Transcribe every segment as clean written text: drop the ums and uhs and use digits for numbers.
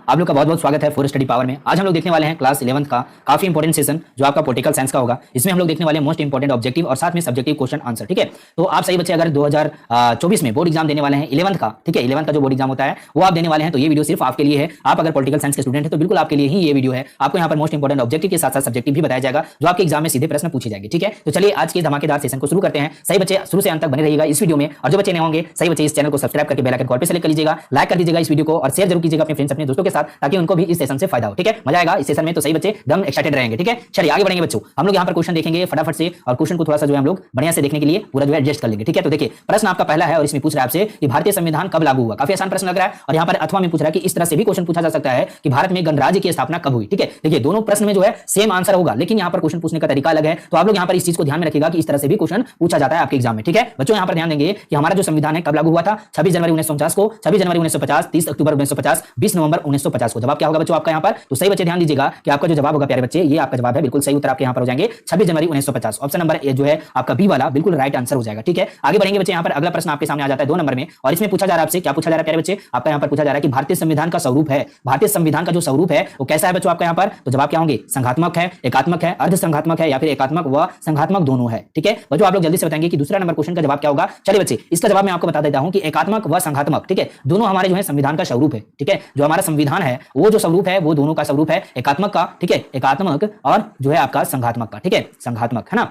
आप लोग का बहुत बहुत स्वागत है फॉर स्टडी पावर में। आज हम लोग देखने वाले हैं क्लास 11th का काफी इंपॉर्टेंट सेशन जो आपका पॉलिटिकल साइंस का होगा। इसमें हम लोग देखने वाले हैं मोस्ट इंपॉर्टेंट ऑब्जेक्टिव और साथ में सब्जेक्टिव क्वेश्चन आंसर। ठीक है, तो आप सही बच्चे अगर 2024 में बोर्ड एग्जाम देने वाले हैं 11th का, ठीक है 11th का जो बोर्ड एग्जाम होता है वो आप देने वाले हैं, तो ये वीडियो सिर्फ आपके लिए है। आप अगर पॉलिटिकल साइंस के स्टूडेंट हैं तो बिल्कुल आपके लिए ही ये वीडियो है। आपको यहाँ पर मोस्ट इंपॉर्टेंट ऑब्जेक्टिव के साथ साथ सब्जेक्टिव भी बताया जाएगा जो आपके एग्जाम में सीधे प्रश्न पूछे जाएंगे। ठीक है, तो चलिए आज के धमाकेदार सेशन को शुरू करते हैं। सही बच्चे शुरू से अंत तक बने रहिएगा इस वीडियो में, और जो बच्चे नहीं होंगे सही बच्चे इस चैनल को सब्सक्राइब करके बेल आइकन कॉल पे सेलेक्ट कर लीजिएगा, लाइक कर दीजिएगा इस वीडियो को और शेयर जरूर कीजिएगा अपने फ्रेंड्स अपने दोस्तों के साथ, ताकि उनको भी इस सेशन से फायदा हो। ठीक है, मजा आएगा इस सेशन में, तो सही बच्चे एकदम एक्साइटेड रहेंगे। ठीक है, चलिए आगे बढ़ेंगे बच्चों। हम लोग यहाँ पर क्वेश्चन देखेंगे फटाफट से, और क्वेश्चन को थोड़ा सा जो है हम लोग बढ़िया से देखने के लिए पूरा जो है एडजस्ट कर लेंगे। ठीक है, तो देखिए प्रश्न आपका पहला है और इसमें पूछ रहा है आपसे कि भारतीय संविधान कब लागू हुआ। काफी आसान प्रश्न लग रहा है, और यहाँ पर अथवा में पूछ रहा है कि इस तरह से भी क्वेश्चन पूछा जा सकता है कि भारत में गणराज्य की स्थापना कब हुई। ठीक है, देखिए दोनों प्रश्न में जो है सेम आंसर होगा, लेकिन यहाँ पर क्वेश्चन पूछने का तरीका अलग है। तो आप लोग यहाँ पर इस चीज को ध्यान में रखिएगा कि इस तरह से भी क्वेश्चन पूछा जाता है आपके एग्जाम में। ठीक है बच्चों, यहाँ पर ध्यान देंगे कि हमारा जो संविधान है कब लागू हुआ था, 26 जनवरी 1949 को, 26 जनवरी 1950, 30 अक्टूबर 1950, 20 नवंबर 1950 को। जवाब क्या होगा बच्चों आपका यहाँ पर, तो सही बच्चे ध्यान दीजिएगा कि आपका जो जवाब होगा प्यारे बच्चे, ये आपका जवाब है, बिल्कुल सही उत्तर आपके यहाँ पर हो जाएंगे 26 जनवरी 1950। ऑप्शन नंबर ए जो है आपका बी वाला बिल्कुल राइट आंसर हो जाएगा। ठीक है, आगे बढ़ेंगे बच्चे। यहाँ पर अगला प्रश्न आपके सामने आ जाता है 2 नंबर में, और इसमें पूछा जा रहा है आपसे, क्या पूछा जा रहा है प्यारे बच्चे, आपका यहाँ पर पूछा जा रहा है कि भारतीय संविधान का स्वरूप है, भारतीय संविधान का जो स्वरूप है वो कैसा है बच्चों आपका यहाँ पर, तो जवाब क्या होंगे, संघात्मक है, एकात्मक है, अर्ध संघात्मक है, या फिर एकात्मक व संघात्मक दोनों है। ठीक है बच्चों, आप लोग जल्दी से बताएंगे कि दूसरा नंबर क्वेश्चन का जवाब क्या होगा। चलिए बच्चे, इसका जवाब मैं आपको बता देता हूं कि एकात्मक व संघात्मक, ठीक है, दोनों हमारे जो है संविधान का स्वरूप है। ठीक है, जो हमारा संविधान है वो जो स्वरूप है वो दोनों का स्वरूप है, एकात्मक का, ठीक है, एकात्मक और जो है आपका संघात्मक का। ठीक है, संघात्मक है ना,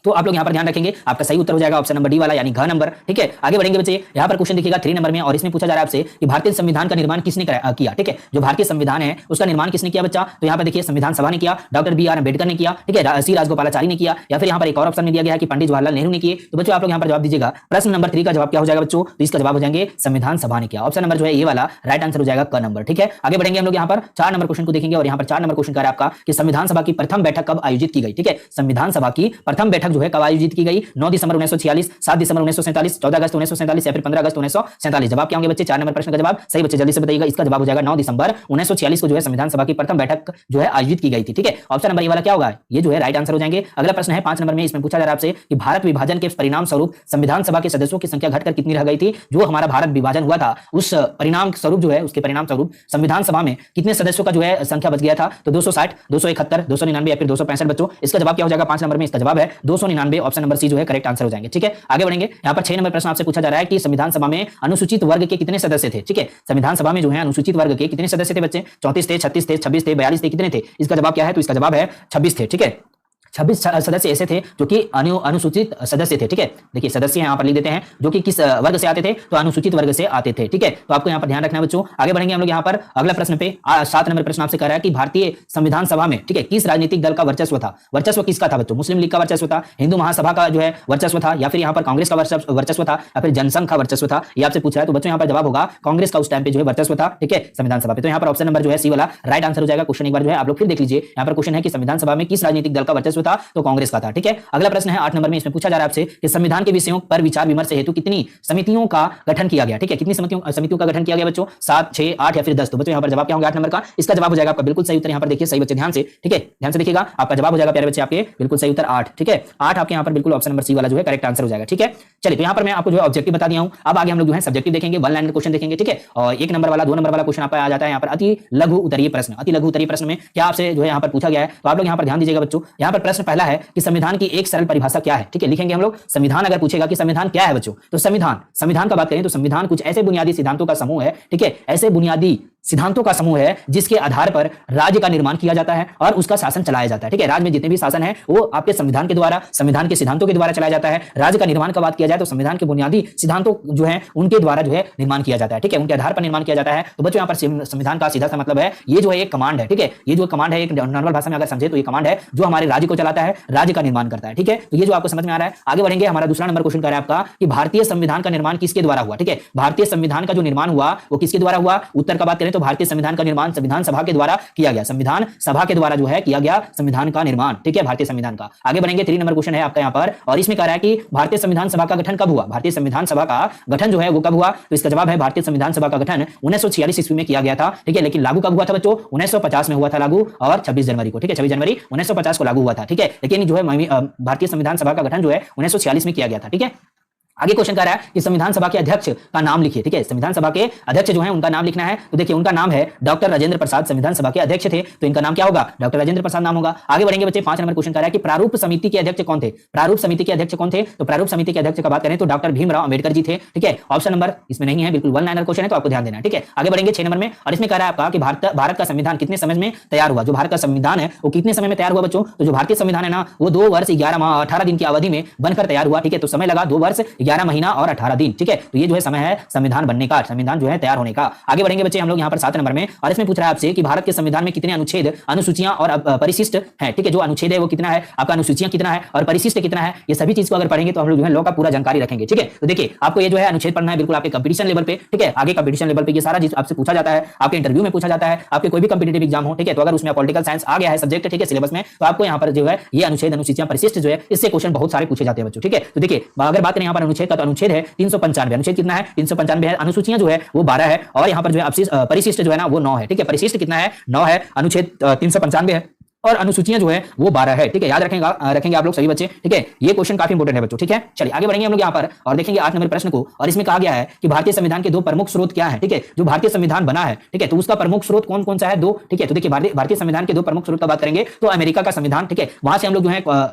तो आप लोग यहाँ पर ध्यान रखेंगे, आपका सही उत्तर हो जाएगा ऑप्शन नंबर डी वाला, यानी घ नंबर। ठीक है, आगे बढ़ेंगे बच्चे। यहाँ पर क्वेश्चन देखिएगा 3 नंबर में, और इसमें पूछा जा रहा है आपसे कि भारतीय संविधान का निर्माण किसने किया। ठीक है, जो भारतीय संविधान है उसका निर्माण किसने किया बच्चा, तो यहाँ पर देखिए संविधान सभा ने किया, डॉक्टर बी आर अम्बेडकर ने किया, ठीक है, सी राजगोपालाचारी ने किया, या फिर यहाँ पर एक और ऑप्शन में दिया गया है कि पंडित जवाहरलाल नेहरू ने किए। तो बच्चों आप लोग यहाँ पर जवाब दीजिएगा। प्रश्न नंबर 3 का जवाब क्या हो जाएगा बच्चों, तो इसका जवाब हो जाएंगे संविधान सभा ने किया। ऑप्शन नंबर जो है ये वाला राइट आंसर हो जाएगा क नंबर। ठीक है, आगे बढ़ेंगे हम लोग यहाँ पर 4 नंबर क्वेश्चन को देखेंगे, और यहाँ पर 4 नंबर क्वेश्चन का है आपका कि संविधान सभा की प्रथम बैठक कब आयोजित की गई। ठीक है, संविधान सभा की प्रथम बैठक जो है कब आयोजित की गई, 9 दिसंबर 1946, 7 दिसंबर 1947, 14 अगस्त 1947, या फिर 15 अगस्त 1947। जवाब क्या होंगे बच्चे, 4 नंबर प्रश्न का जवाब सही बच्चे जल्दी से बताइएगा। इसका जवाब हो जाएगा 9 दिसंबर 1946 को जो है संविधान सभा की प्रथम बैठक जो है आयोजित की गई थी। ठीक है, ऑप्शन नंबर ये वाला क्या होगा, ये जो है राइट आंसर हो जाएंगे। अगला प्रश्न है 5 नंबर में, इसमें पूछा जा रहा है आपसे कि भारत विभाजन के परिणाम स्वरूप संविधान सभा के सदस्यों की संख्या घटकर कितनी रह गई थी। जो हमारा भारत विभाजन हुआ था उस परिणाम स्वरूप जो है, उसके परिणाम स्वरूप संविधान सभा में कितने सदस्यों का जो है संख्या बच गया था, तो 260, 271, 299 या फिर 265 बच्चों। इसका जवाब क्या हो जाएगा 5 नंबर में, इसका जवाब है 299। ऑप्शन नंबर सी जो है करेक्ट आंसर हो जाएंगे। ठीक है, आगे बढ़ेंगे। यहाँ पर 6 नंबर प्रश्न आपसे पूछा जा रहा है कि संविधान सभा में अनुसूचित वर्ग के कितने सदस्य थे। ठीक है, संविधान सभा में जो है अनुसूचित वर्ग के कितने सदस्य थे बच्चे, 34 थे, 36 थे, 26 थे, 42 थे, कितने थे, इसका जवाब क्या है, तो इसका जवाब है 26 थे। ठीक है, 26 सदस्य ऐसे थे जो कि अनुसूचित सदस्य थे। ठीक है, देखिए सदस्य यहाँ पर लिख देते हैं जो कि किस वर्ग से आते थे, तो अनुसूचित वर्ग से आते थे। ठीक है, तो आपको यहाँ पर ध्यान रखना है बच्चों। आगे बढ़ेंगे हम लोग यहाँ पर अगला प्रश्न पे। 7 नंबर प्रश्न आपसे कह रहा है कि भारतीय संविधान सभा में, ठीक है, किस राजनीतिक दल का वर्चस्व था। वर्चस्व किसका था बच्चों, मुस्लिम लीग का वर्चस्व था, हिंदू महासभा का जो है वर्चस्व था, या फिर यहाँ पर कांग्रेस का वर्चस्व था, या फिर जनसंघ का वर्चस्व था, ये आपसे पूछ रहा है। तो बच्चों यहाँ पर जवाब होगा कांग्रेस का उस टाइम पे जो है वर्चस्व था। ठीक है, संविधान सभा पे, तो यहाँ पर ऑप्शन नंबर जो है सी वाला राइट आंसर हो जाएगा। क्वेश्चन एक बार जो है आप लोग फिर देख लीजिए। यहाँ पर क्वेश्चन है कि संविधान सभा में किस राजनीतिक दल का वर्चस्व था, तो कांग्रेस का था। ठीक है, अगला प्रश्न है 8 नंबर में, इसमें पूछा जा रहा है आपसे कि संविधान के विषयों पर विचार विमर्श हेतु कितनी समितियों का गठन किया गया। ठीक है, कितनी समितियों का गठन किया गया बच्चों, 7, 6, 8 या फिर 10। तो बच्चों यहाँ पर जवाब क्या होगा 8 नंबर का, इसका जवाब हो जाएगा आपका बिल्कुल सही उत्तर। यहाँ पर देखिए सही बच्चे ध्यान से, ठीक है, ध्यान से देखिएगा, आपका जवाब हो जाएगा प्यारे बच्चे आपके बिल्कुल सही उत्तर 8। ठीक है, 8 आपके यहाँ पर बिल्कुल ऑप्शन नंबर सी वाला जो है करेक्ट आंसर हो जाएगा। ठीक है, चलिए तो यहाँ पर मैं आपको जो है ऑब्जेक्टिव बता दिया हूँ। अब आगे हम लोग जो है सब्जेक्टिव देखेंगे, 1 लाइन क्वेश्चन देखेंगे। ठीक है, और 1 नंबर वाला 2 नंबर वाला क्वेश्चन आपका आ जाता है यहाँ पर अति लघु उत्तरीय प्रश्न। अति लघु उत्तरीय प्रश्न में क्या आपसे जो है यहाँ पर पूछा गया है, तो आप लोग यहाँ पर ध्यान दीजिएगा बच्चों। यहाँ पर प्रश्न पहला है कि संविधान की एक सरल परिभाषा क्या है। ठीक है, लिखेंगे हम लोग संविधान। अगर पूछेगा कि संविधान क्या है बच्चों, तो संविधान का बात करें तो संविधान कुछ ऐसे बुनियादी सिद्धांतों का समूह है। ठीक है, ऐसे बुनियादी सिद्धांतों का समूह है जिसके आधार पर राज्य का निर्माण किया जाता है और उसका शासन चलाया जाता है। ठीक है, राज्य में जितने भी शासन है वो आपके संविधान के द्वारा, संविधान के सिद्धांतों के द्वारा चलाया जाता है। राज्य का निर्माण का बात किया जाए तो संविधान के बुनियादी सिद्धांतों जो है उनके द्वारा जो है निर्माण किया जाता है। ठीक है, उनके आधार पर निर्माण किया जाता है। तो बच्चों यहाँ पर संविधान का सीधा सा मतलब है ये जो है एक कमांड है। ठीक है, ये जो कमांड है एक नॉर्मल भाषा में अगर समझे तो ये कमांड है जो हमारे राज्य को चलाता है, राज्य का निर्माण करता है। ठीक है, तो ये जो आपको समझ में आ रहा है। आगे बढ़ेंगे, हमारा दूसरा नंबर क्वेश्चन कर रहा है आपका कि भारतीय संविधान का निर्माण किसके द्वारा हुआ। ठीक है, भारतीय संविधान का जो निर्माण हुआ वो किसके द्वारा हुआ। उत्तर का बात करें तो भारतीय संविधान का निर्माण संविधान सभा के द्वारा किया गया, संविधान सभा के द्वारा जो है किया गया संविधान का निर्माण। ठीक है, भारतीय संविधान का। आगे बढ़ेंगे, 3 नंबर क्वेश्चन है आपका यहाँ पर, और इसमें कह रहा है कि भारतीय संविधान सभा का गठन कब हुआ। भारतीय संविधान सभा का गठन जो है वो कब हुआ, तो इसका जवाब है भारतीय संविधान सभा का गठन 1946 ईस्वी में किया गया था। ठीक है, लेकिन लागू कब हुआ था बच्चों, 1950 में हुआ था लागू, और 26 जनवरी को। ठीक है, 26 जनवरी 1950 को लागू हुआ था। ठीक है, लेकिन जो है भारतीय संविधान सभा का गठन जो है 1946 में किया गया था। ठीक है, आगे क्वेश्चन कह रहा है कि संविधान सभा के अध्यक्ष का नाम लिखिए। ठीक है, संविधान सभा के अध्यक्ष जो है उनका नाम लिखना है। तो देखिए उनका नाम है डॉक्टर राजेंद्र प्रसाद, संविधान सभा के अध्यक्ष थे, तो इनका नाम क्या होगा? डॉक्टर राजेंद्र प्रसाद नाम होगा। आगे बढ़ेंगे बच्चे, 5 नंबर क्वेश्चन कह रहा है कि प्रारूप समिति के अध्यक्ष कौन थे? प्रारूप समिति के अध्यक्ष कौन थे? तो प्रारूप समिति के अध्यक्ष का बात करें तो डॉक्टर भीमराव अंबेडकर जी थे। ठीक है, ऑप्शन नंबर इसमें नहीं है, बिल्कुल वन लाइनर क्वेश्चन है, तो आपको ध्यान देना है। ठीक है, आगे बढ़ेंगे 6 नंबर में, और इसमें कह रहा है आपका कि भारत का संविधान कितने समय में तैयार हुआ? जो भारत का संविधान है वो कितने समय में तैयार हुआ बच्चों? तो जो भारतीय संविधान है ना वो 2 वर्ष 11 माह 18 दिन की अवधि में बनकर तैयार हुआ। ठीक है, तो समय लगा 2 वर्ष 11 महीना और 18 दिन। ठीक है, तो ये जो है समय है संविधान बनने का, संविधान जो है तैयार होने का। आगे बढ़ेंगे बच्चे हम लोग यहाँ पर 7 नंबर में, और इसमें पूछ रहा है आपसे कि भारत के संविधान में कितने अनुच्छेद, अनुसूचियां और परिशिष्ट है। ठीक है, जो अनुच्छेद है वो कितना है, आपका अनुसूचियां कितना है और परिशिष्ट कितना है, ये सभी चीज को अगर पढ़ेंगे तो हम लोग जो है लॉ का पूरा जानकारी रखेंगे। ठीक है, तो देखिए आपको ये जो है अनुच्छेद पढ़ना है बिल्कुल आपके कंपटीशन लेवल पे। ठीक है, आगे कंपटीशन लेवल पे ये सारा चीज आपसे पूछा जाता है, आपके इंटरव्यू में पूछा जाता है, आपके कोई भी कंपटीटिव एग्जाम हो। ठीक है, तो अगर उसमें पॉलिटिकल साइंस आ गया है सब्जेक्ट, ठीक है, सिलेबस में, तो आपको यहाँ पर जो है ये अनुच्छेद, अनुसूचियां, परिशिष्ट जो है इससे क्वेश्चन बहुत सारे पूछे जाते हैं बच्चों। ठीक है, तो देखिए अगर बात करें यहाँ पर अनुच्छेद का, तो अनुच्छेद है 395। अनुच्छेद कितना है? 395 है। अनुसूचियां जो है वो 12 है, और यहाँ पर जो है परिशिष्ट जो है ना वो 9 है। ठीक है, परिशिष्ट कितना है? 9 है। अनुच्छेद 395 है और अनुसूचियां जो है वो 12 है। ठीक है, याद रखेंगे आप लोग सभी बच्चे। ठीक है, ये क्वेश्चन काफी इंपोर्टेंट है बच्चों। ठीक है, चलिए आगे बढ़ेंगे हम लोग यहाँ पर और देखेंगे 8 नंबर प्रश्न को, और इसमें कहा गया है कि भारतीय संविधान के 2 प्रमुख स्रोत क्या है। ठीक है, जो भारतीय संविधान बना है, ठीक है, तो उसका प्रमुख स्रोत कौन कौन सा है? 2। ठीक है, तो देखिए भारतीय संविधान के 2 प्रमुख स्रोत का बात करेंगे तो अमेरिका का संविधान, ठीक है, वहां से हम लोग जो है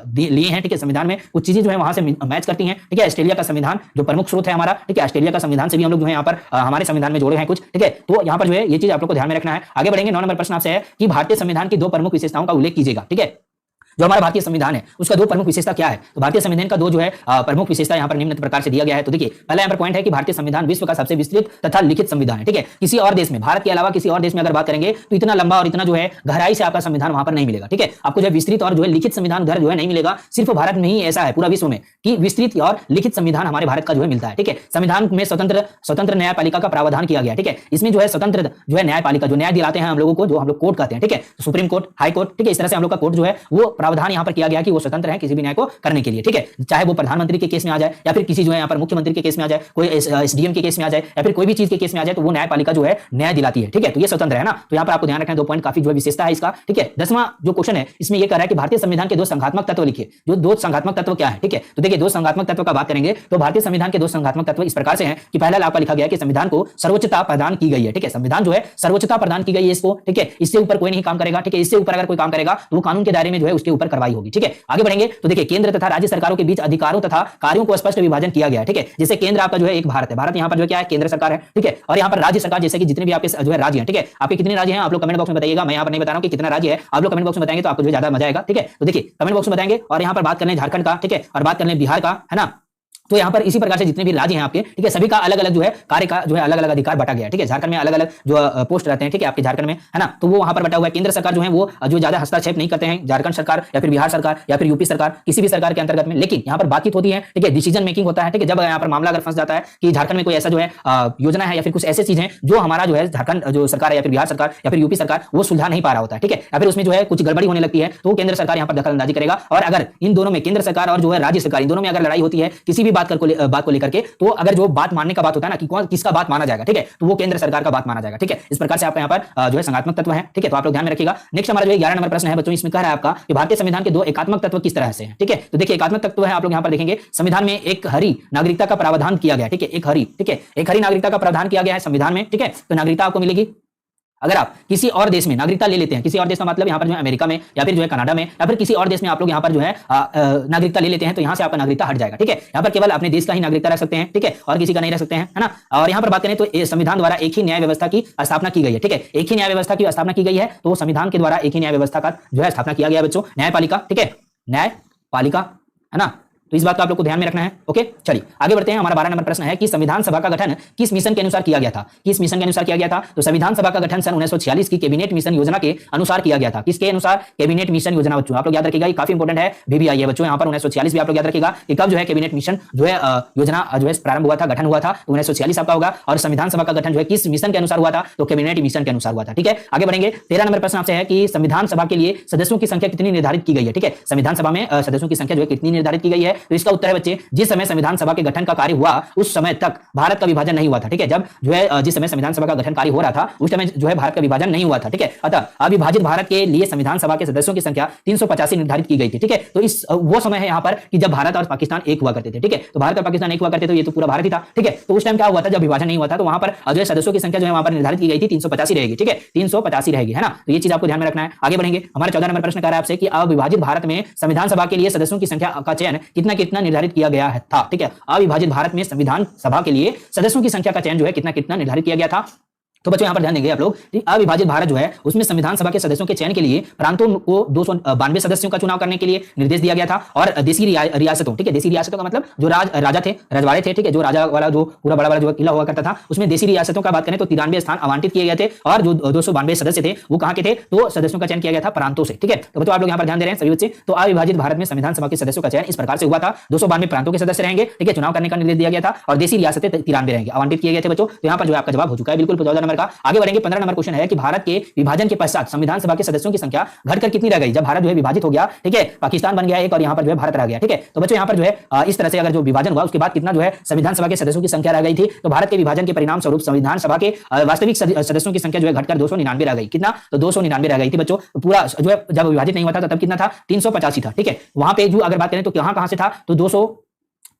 लिए हैं। ठीक है, संविधान में कुछ चीजें जो है वहां से मैच करती हैं। ठीक है, ऑस्ट्रेलिया का संविधान जो प्रमुख स्रोत है हमारा, ठीक है, ऑस्ट्रेलिया का संविधान से भी हम लोग जो है यहाँ पर हमारे संविधान में जोड़े हैं कुछ। ठीक है, तो यहाँ पर जो है ये चीज आप लोग को ध्यान में रखना है। आगे बढ़ेंगे, 9 नंबर प्रश्न आपसे है कि भारतीय संविधान की 2 प्रमुख विशेषताओं का उल्लेख कीजिएगा। ठीक है, जो हमारा भारतीय संविधान है उसका 2 प्रमुख विशेषता क्या है? तो भारतीय संविधान का 2 जो है प्रमुख विशेषता यहाँ पर निम्न प्रकार से दिया गया है। तो देखिए पहला यहाँ पर पॉइंट है कि भारतीय संविधान विश्व का सबसे विस्तृत तथा लिखित संविधान है। ठीक है, किसी और देश में, भारत के अलावा किसी और देश में अगर बात करेंगे तो इतना लंबा और इतना जो है गहराई से आपका संविधान वहां पर नहीं मिलेगा। ठीक है, आपको जो है विस्तृत और जो है लिखित संविधान उधर जो है नहीं मिलेगा। सिर्फ भारत में ही ऐसा है पूरा विश्व में कि विस्तृत और लिखित संविधान हमारे भारत का जो है मिलता है। ठीक है, संविधान में स्वतंत्र न्यायपालिका का प्रावधान किया गया। ठीक है, इसमें जो है स्वतंत्र जो है न्यायपालिका जो न्याय दिलाते हैं हम लोगों को, जो हम लोग कोर्ट कहते हैं। ठीक है, सुप्रीम कोर्ट, हाई कोर्ट, ठीक है, इस तरह से हम लोग का कोर्ट जो है वो प्रावधान यहाँ पर किया गया कि वो स्वतंत्र है किसी भी न्याय को करने के लिए। ठीक है, चाहे वो प्रधानमंत्री के केस में आ जाए या फिर किसी जो है यहाँ पर मुख्यमंत्री के केस में आ जाए, कोई एसडीएम के केस में आ जाए या फिर कोई भी चीज के केस में आ जाए, तो वो न्यायपालिका जो है न्याय दिलाती है। ठीक है, तो ये स्वतंत्र है ना, तो यहाँ पर आपको ध्यान रखना है 2 पॉइंट काफी जो है विशेषता है इसका। ठीक है, 10वां जो क्वेश्चन है इसमें ये कह रहा है कि भारतीय संविधान के 2 संघात्मक तत्व लिखिए। जो 2 संघात्मक तत्व क्या है? ठीक है, तो देखिए 2 संघात्मक तत्व का बात करेंगे तो भारतीय संविधान के 2 संघात्मक तत्व इस प्रकार से हैं कि पहला आपका लिखा गया है कि संविधान को सर्वोच्चता प्रदान की गई है। ठीक है, संविधान जो है सर्वोच्चता प्रदान की गई है इसको। ठीक है, इससे ऊपर कोई नहीं काम करेगा। ठीक है, इससे ऊपर अगर कोई काम करेगा तो वो कानून के दायरे में जो है उसके ऊपर कार्रवाई होगी। ठीक है, आगे बढ़ेंगे तो देखिए केंद्र तथा राज्य सरकारों के बीच अधिकारों तथा कार्यों को स्पष्ट विभाजन किया गया है। ठीक है, जैसे केंद्र आपका जो है एक भारत है, भारत यहाँ पर जो क्या है केंद्र सरकार है। ठीक है, और यहाँ पर राज्य सरकार जैसे कि जितने भी आपके जो है राज्य हैं। ठीक है, आपके कितने राज्य हैं आप लोग कमेंट बॉक्स में बताइएगा। मैं यहाँ पर नहीं बता रहा हूँ कि कितना राज्य है, आप लोग कमेंट बॉक्स में बताएंगे तो आपको जो ज्यादा मजा आएगा। ठीक है, तो देखिए कमेंट बॉक्स में बताएंगे, और यहाँ पर बात कर लें झारखंड का, ठीक है, और बात कर लें बिहार का, है ना, तो यहाँ पर इसी प्रकार से जितने भी राज्य हैं आपके, ठीक है, सभी का अलग अलग जो है कार्य का जो है अलग अलग अधिकार बटा गया है। ठीक है, झारखंड में अलग अलग जो पोस्ट रहते हैं, ठीक है, आपके झारखंड में, है ना, तो वो वहां पर बटा हुआ है। केंद्र सरकार जो है वो जो ज्यादा हस्तक्षेप नहीं करते हैं, झारखंड सरकार या फिर बिहार सरकार या फिर यूपी सरकार, किसी भी सरकार के अंतर्गत में, लेकिन यहाँ पर बातचीत होती है। ठीक है, डिसीजन मेकिंग होता है। ठीक है, जब यहाँ पर मामला अगर फंस जाता है कि झारखंड में कोई ऐसा जो है योजना है या फिर कुछ ऐसी चीज है जो हमारा जो है झारखंड जो सरकार है या फिर बिहार सरकार या फिर यूपी सरकार वो सुलझा नहीं पा रहा होता है। ठीक है, या फिर उसमें जो है कुछ गड़बड़ी होने लगती है तो केंद्र सरकार यहाँ पर दखलंदाजी करेगा। और अगर इन दोनों में, केंद्र सरकार और जो है राज्य सरकार, इन दोनों में अगर लड़ाई होती है किसी भी बात को लेकर के, तो अगर जो बात मानने का बात होता है ना कि कौन किसका बात माना जाएगा, ठीक है, तो वो केंद्र सरकार का बात माना जाएगा। ठीक है, इस प्रकार से आपका यहाँ पर जो है संघात्मक तत्व है। ठीक है, तो आप लोग ध्यान में रखिएगा। नेक्स्ट हमारा जो 11 नंबर प्रश्न है बच्चों, इसमें कह रहा है आपका कि भारतीय संविधान के 2 एकात्मक तत्व किस तरह से हैं। ठीक है, तो देखिए एकात्मक तत्व है, आप लोग यहाँ पर देखेंगे संविधान में एक हरी नागरिकता का प्रावधान किया गया। ठीक है, एक हरी, ठीक है, एक हरी नागरिकता का प्रावधान किया गया है संविधान में। ठीक है, तो नागरिकता आपको मिलेगी अगर आप किसी और देश में नागरिकता ले लेते हैं। किसी और देश का मतलब यहाँ पर जो है अमेरिका में या फिर जो है कनाडा में या फिर किसी और देश में आप लोग यहाँ पर जो है नागरिकता ले लेते हैं, तो यहाँ से आपका नागरिकता हट जाएगा। ठीक है, यहाँ पर केवल अपने देश का ही नागरिकता रख सकते हैं। ठीक है, और किसी का नहीं रख सकते हैं, है ना। और यहाँ पर बात करें तो संविधान द्वारा एक ही न्याय व्यवस्था की स्थापना की गई है। ठीक है, एक ही न्याय व्यवस्था की स्थापना की गई है, तो संविधान के द्वारा एक ही न्याय व्यवस्था का जो है स्थापना किया गया बच्चों, न्यायपालिका। ठीक है, न्यायपालिका, है ना, तो इस बात को आप लोग को ध्यान में रखना है। ओके, चलिए आगे बढ़ते हैं। हमारा 12 नंबर प्रश्न है कि संविधान सभा का गठन किस मिशन के अनुसार किया गया था? किस मिशन के अनुसार किया गया था? तो संविधान सभा का गठन सन 1946 की कैबिनेट मिशन योजना के अनुसार किया गया था। किसके अनुसार? कैबिनेट मिशन योजना बच्चों, आप लोग याद रखिएगा, ये काफी इंपॉर्टेंट है, बीबीआई है बच्चों। यहाँ पर 1946 भी आप लोग याद रखिएगा कि कब जो है कैबिनेट मिशन जो है योजना जो है प्रारंभ हुआ था, गठन हुआ था, 1946 आपका होगा। और संविधान सभा का गठन जो है किस मिशन के अनुसार हुआ था? तो कैबिनेट मिशन के अनुसार हुआ था। ठीक है, आगे बढ़ेंगे। 13 नंबर प्रश्न आपसे है कि संविधान सभा के लिए सदस्यों की संख्या कितनी निर्धारित की गई है? ठीक है, संविधान सभा में सदस्यों की संख्या जो है कितनी निर्धारित की गई है? तो इसका उत्तर है बच्चे, जिस समय संविधान सभा के गठन का कार्य हुआ उस समय तक भारत का विभाजन नहीं हुआ था। ठीक है, जब जो है जिस समय संविधान सभा का गठन कार्य हो रहा था उस समय जो है भारत का विभाजन नहीं हुआ था। ठीक है, अतः अविभाजित भारत के लिए संविधान सभा के सदस्यों की संख्या 385 निर्धारित की गई थी। ठीक है, तो इस वो समय है यहाँ पर कि जब भारत और पाकिस्तान एक हुआ करते थे। ठीक है, तो भारत और पाकिस्तान एक हुआ करते थे, ये तो पूरा भारत ही था। ठीक है, तो उस टाइम क्या हुआ था, जब विभाजन नहीं हुआ था तो वहां पर जो है सदस्यों की संख्या जो है वहां पर निर्धारित की गई थी 385 रहेगी। ठीक है, 385 रहेगी, है ना। तो ये चीज आपको ध्यान में रखना है। आगे बढ़ेंगे, हमारा 14 नंबर प्रश्न कह रहा है आपसे कि अविभाजित भारत में संविधान सभा के लिए सदस्यों की संख्या का चयन कितना कितना निर्धारित किया गया था। ठीक है, अविभाजित भारत में संविधान सभा के लिए सदस्यों की संख्या का चयन जो है कितना कितना निर्धारित किया गया था। तो बच्चों यहाँ पर ध्यान देंगे आप लोग कि अविभाजित भारत जो है उसमें संविधान सभा के सदस्यों के चयन के लिए प्रांतों को 292 सदस्यों का चुनाव करने के लिए निर्देश दिया गया था। और देसी रियासतों, ठीक है, देसी रियासतों का मतलब जो राजा थे, रजवाड़े थे, ठीक है, जो राजा वाला जो पूरा बड़ा बड़ा जो किला हुआ करता था उसमें देसी रियासतों का बात करें तो 93 स्थान आवंटित किए गए थे। और जो 292 सदस्य थे वो कहाँ के थे, तो सदस्यों का चयन किया गया था प्रांतों से। ठीक है, तो बच्चों आप लोग यहाँ पर ध्यान दे रहे हैं सभी बच्चे। तो अविभाजित भारत में संविधान सभा के सदस्यों का चयन इस प्रकार से हुआ था, 292 प्रांतों के सदस्य रहेंगे। ठीक है, चुनाव करने का निर्देश दिया गया था और देसी रियासतें 93 रहेंगे, आवंटित किए गए थे बच्चों। तो यहाँ पर जो आपका जवाब हो चुका है बिल्कुल 14 नंबर का। आगे बढ़ेंगे, 15 नंबर क्वेश्चन है कि भारत के विभाजन के पश्चात संविधान सभा के सदस्यों की संख्या घटकर कितनी रह गई। जब भारत जो है विभाजित हो गया, ठीक है, पाकिस्तान बन गया एक और यहाँ पर जो है भारत रह गया। ठीक है, तो बच्चों यहाँ पर जो है इस तरह से अगर जो विभाजन हुआ उसके बाद कितना जो है संविधान सभा के सदस्यों की संख्या रह गई थी। तो भारत के विभाजन के परिणाम स्वरूप संविधान सभा के वास्तविक सदस्यों की संख्या जो है घटकर 299 रह गई। कितना, तो 299 रह गई थी बच्चों। पूरा जो है जब विभाजित नहीं हुआ था तब कितना था, 385 था। ठीक है, वहां पे जो अगर बात करें तो कहां से था, तो 200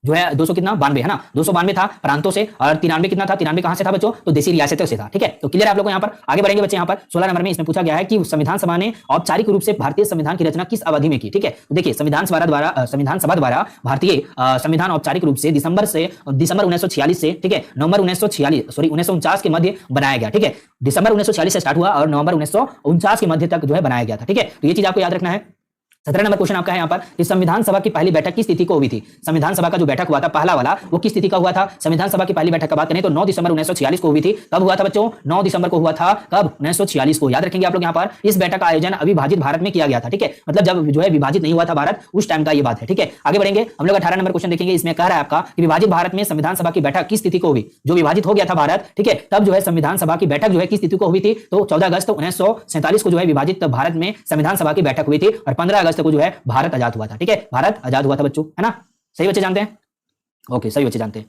जो है 200 कितना 92 है ना, 292 था प्रांतों से और 93 कितना था, 93 कहां से था बच्चों, तो देसी रियासतों से था। ठीक है, तो क्लियर आप लोगों को यहाँ पर। आगे बढ़ेंगे बच्चे, यहाँ पर 16 नंबर में इसमें पूछा गया है कि संविधान सभा ने औपचारिक रूप से भारतीय संविधान की रचना किस अवधि में की। ठीक है, तो देखिए संविधान सभा द्वारा भारतीय संविधान औपचारिक रूप से दिसंबर 1946 से, ठीक है, नवंबर 1949 के मध्य बनाया गया। ठीक है, दिसंबर 1946 से स्टार्ट हुआ और नवंबर 1949 के मध्य तक जो है बनाया गया था। ठीक है, तो ये चीज आपको याद रखना है। 17 नंबर क्वेश्चन आपका है यहाँ पर कि संविधान सभा की पहली बैठक किस तिथि को हुई थी। संविधान सभा का जो बैठक हुआ था पहला वाला वो किस तिथि का हुआ था। संविधान सभा की पहली बैठक का बात करें तो 9 दिसंबर 1946 को हुई थी। कब हुआ था बच्चों, 9 दिसंबर को हुआ था। कब, 1946 को। याद रखेंगे आप लोग यहाँ पर। इस बैठक का आयोजन अविभाजित भारत में किया गया था। ठीक है, मतलब जब जो है विभाजित नहीं हुआ था भारत उस टाइम का ये बात है। ठीक है, आगे बढ़ेंगे, हम लोग 18 नंबर क्वेश्चन देखेंगे। इसमें कह रहा है आपका कि विभाजित भारत में संविधान सभा की बैठक किस तिथि को हुई। जो विभाजित हो गया था भारत, ठीक है, तब जो है संविधान सभा की बैठक जो है किस तिथि को हुई थी, तो 14 अगस्त 1947 को जो है विभाजित भारत में संविधान सभा की बैठक हुई थी और 15 अगस्त को जो है भारत आजाद हुआ था। ठीक है, भारत आजाद हुआ था बच्चों, है ना। सही बच्चे जानते हैं, ओके, सही बच्चे जानते हैं।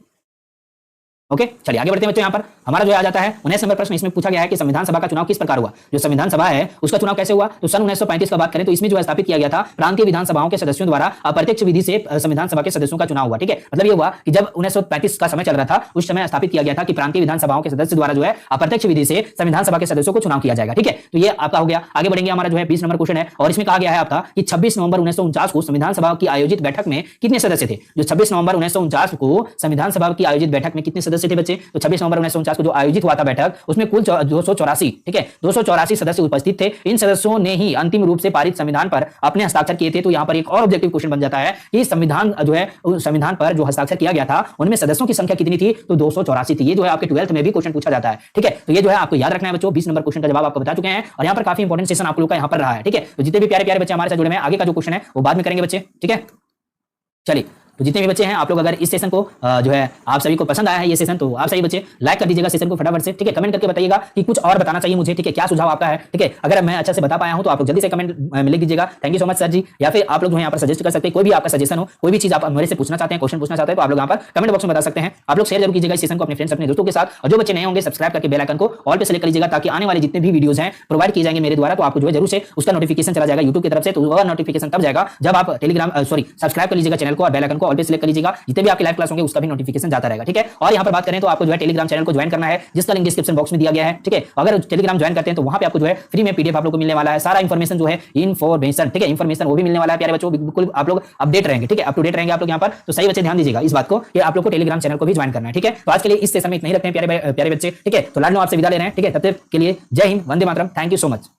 ओके, चलिए आगे बढ़ते हैं बच्चों। यहाँ पर हमारा जो आ जाता है 19 नंबर प्रश्न। इसमें पूछा गया है कि संविधान सभा का चुनाव किस प्रकार हुआ। जो संविधान सभा है उसका चुनाव कैसे हुआ, तो सन 1935 का बात करें तो इसमें जो है स्थापित किया गया था प्रांतीय विधानसभाओं के सदस्यों द्वारा अप्रत्यक्ष विधि से संविधान सभा के सदस्यों का चुनाव हुआ। ठीक है, मतलब ये हुआ कि जब 1935 का समय चल रहा था उस समय स्थापित किया गया था कि प्रांतीय विधानसभाओं के सदस्य द्वारा जो है अप्रत्यक्ष विधि से संविधान सभा के सदस्यों को चुनाव किया जाएगा। ठीक है, तो ये आपका हो गया। आगे बढ़ेंगे, हमारा जो है 20 नंबर क्वेश्चन है और इसमें कहा गया है आपका कि 26 नवंबर 1949 को संविधान सभा की आयोजित बैठक में कितने सदस्य थे। जो 26 नवंबर 1949 को संविधान सभा की आयोजित बैठक में कितने सदस्य थे बच्चे, तो 26 नवंबर 1949 को जो आयोजित हुआ था बैठक उसमें कुल 284, ठीक है, 284 सदस्य उपस्थित थे। इन सदस्यों ने ही अंतिम रूप से पारित संविधान पर अपने हस्ताक्षर किए थे। तो यहां पर एक और ऑब्जेक्टिव क्वेश्चन बन जाता है कि संविधान जो है संविधान पर जो हस्ताक्षर किया गया था उनमें सदस्यों की संख्या कितनी थी, तो 284 थी। ये जो है आपके 12th में भी क्वेश्चन पूछा जाता है। ठीक है, तो ये जो है आपको याद रखना है बच्चों। 20 नंबर क्वेश्चन का जवाब आपको बता चुके हैं और यहां पर काफी इंपॉर्टेंट सेशन आप लोगों का यहां पर रहा है। ठीक है, तो जितने भी प्यारे प्यारे बच्चे हमारे साथ जुड़े हैं आगे का जो क्वेश्चन है वो बाद में करेंगे बच्चे। ठीक है, चलिए, तो जितने भी बच्चे हैं आप लोग अगर इस सेशन को जो है आप सभी को पसंद आया है ये सेशन, तो आप सभी बच्चे लाइक कर दीजिएगा सेशन को फटाफट से। ठीक है, कमेंट करके बताइएगा कि कुछ और बताना चाहिए मुझे। ठीक है, क्या सुझाव आपका है। ठीक है, अगर मैं अच्छा से बता पाया हूं तो आप लोग जल्दी से कमेंट में लिख दीजिएगा, thank you so much sir ji. या फिर आप लोग जो है यहाँ पर सजेस्ट कर सकते हैं, कोई भी आपका सजेशन हो, कोई भी चीज आप मेरे से पूछना चाहते हैं, क्वेश्चन पूछना चाहते हैं, तो आप लोग यहाँ पर कमेंट बॉक्स में बता सकते हैं। आप लोग शेयर जरूर कीजिएगा इस सेशन को अपने फ्रेंड्स अपने दोस्तों के साथ। और जो बच्चे नए होंगे सब्सक्राइब करके बेल आइकन को ऑल पे सेलेक्ट कर लीजिएगा ताकि आने वाले जितने भी वीडियोस हैं प्रोवाइड किए जाएंगे मेरे द्वारा तो आपको जो है जरूर से उसका नोटिफिकेशन चला जाएगा यूट्यूब की तरफ से। तो वह नोटिफिकेशन तब जाएगा जब आप सब्सक्राइब कर लीजिएगा चैनल को और बेल आइकन को ऑल पे सेलेक्ट कर लीजिएगा। जितने भी आपके लाइव क्लास होंगे उसका भी नोटिफिकेशन जाता रहेगा। ठीक है, और यहाँ पर बात करें तो आपको जो है टेलीग्राम चैनल को ज्वाइन करना है जिसका लिंक डिस्क्रिप्शन बॉक्स में दिया गया है। ठीक है, अगर टेलीग्राम ज्वाइन करते हैं तो वहां पे आपको जो है फ्री में पीडीएफ आप लोग को मिलने वाला है, सारा इंफॉर्मेशन जो है इन्फॉर्मेशन, ठीक है, इंफॉर्मेशन वो भी मिलने वाला है प्यारे बच्चों। बिल्कुल आप लोग अपडेट रहेंगे। ठीक है, अप टू डेट रहेंगे आप लोग यहाँ पर। तो सही बच्चे ध्यान दीजिएगा इस बात को कि आप लोग को टेलीग्राम चैनल को भी ज्वाइन करना है। ठीक है, तो आज के लिए इस सेशन में इतना ही रखते हैं प्यारे बच्चे। ठीक है, तो लाडनो आपसे विदा ले रहे हैं। ठीक है, तब तक के लिए जय Hind, Vande Mataram, thank you so much.